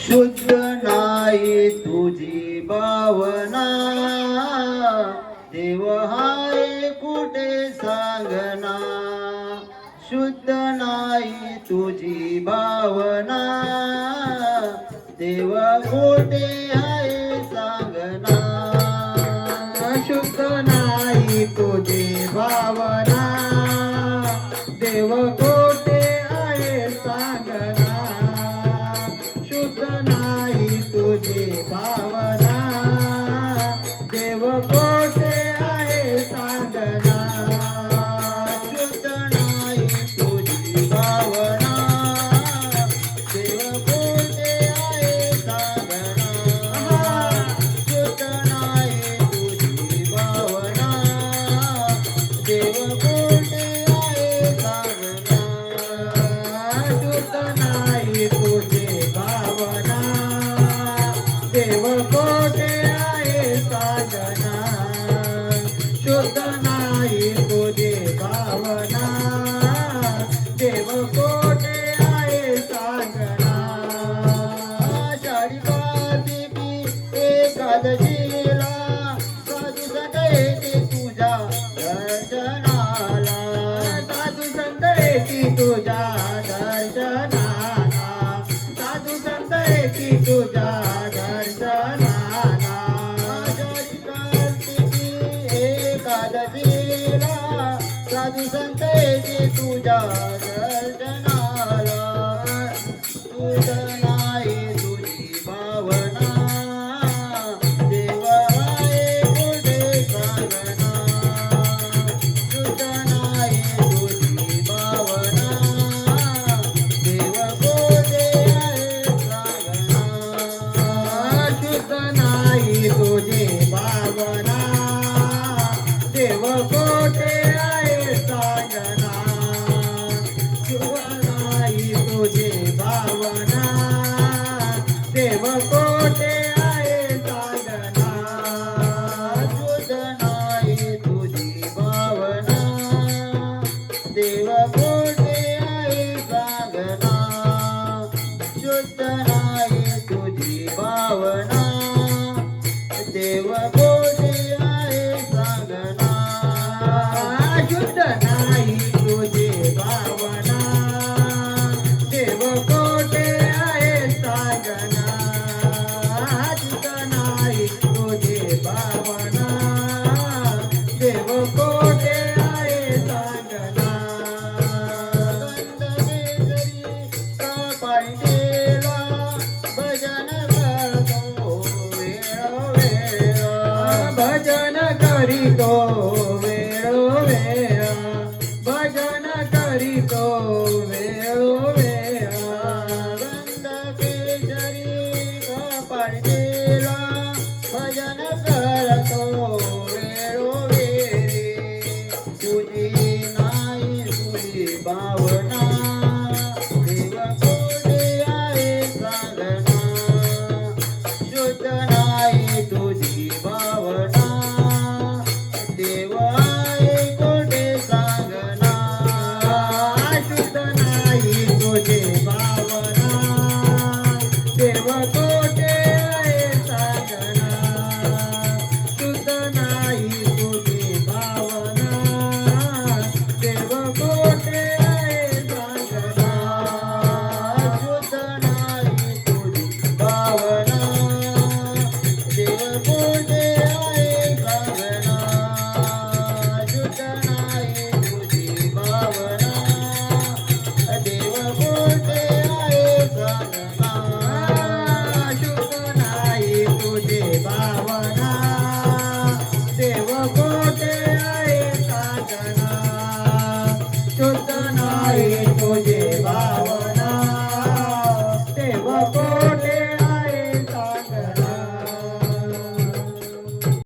शुद्ध नाही तुझी भावना, देव हाय कुठे सांगना. शुद्ध नाही तुझी भावना, देव कुठे आहे सांगना. शुद्ध नाही तुझी भावना, देव कोठे आहे सांगना. शुद्ध नाही तुझी भावना, देव कोठे आहे सांगना. शुद्ध नाही तुझी भावना, देव कुठे आहे सांगना. शुद्ध नाही तुझी भावना, देव कुठे आहे सांगना. शुद्ध नाही तुझी भावना, देव कोठे आहे सांगना. शुद्ध नाही तुझी भावना, देव कोठे आहे सांगना. आषाढी कार्तिकी एकादशीला साधू संत येते तुझ्या दर्शनाला. साधू संत येती तुझ्या दर्शनाला. साधू संत येती तुझ्या दर्शनाला. आषाढी कार्तिकी एकादशीला साधू संत येते तुझ्या दर्शनाला. शुद्ध नाही तुझी भावना, देव आहे कुठे सांगना. शुद्ध नाही तुझी भावना, देव कुठे आहे सांगना. शुद्ध नाही तुझी भावना, देव कोठे आहे सांगना. शुद्ध नाही तुझी भावना, देव कोठे आहे सांगना. शुद्ध नाही तुझी भावना, देव कुठे आहे सांगना. शुद्ध नाही तुझी भावना, देव कुठे आहे सांगना. शुद्ध नाही तुझी भावना, देव कोठे आहे सांगना. शुद्ध नाही तुझी भावना, देव कोठे आहे सांगना. गंधकेसरी कपाळीला भजन करतो वेळोवेळ. भजन करीतो वेळोवेळ. भजन करीतो वेळोवेळ. गंधकेसरी कपाळीला भजन करतो वेळोवेळी. तुझी नाही तुझी भावना, देव कुठे आहे सांगना. शुद्ध नाही तुझी भावना, देव आहे कुठे सांगना. शुद्ध नाही तुझी भावना, देव कोठे आहे सांगना. शुद्ध नाही तुझी भावना, देव कोठे आहे सांगना. शुद्ध नाही तुझी भावना, देव कुठे आहे सांगना. शुद्ध नाही तुझी भावना, देव कुठे आहे सांगना. शुद्ध नाही तुझी भावना, देव कोठे आहे सांगना. शुद्ध नाही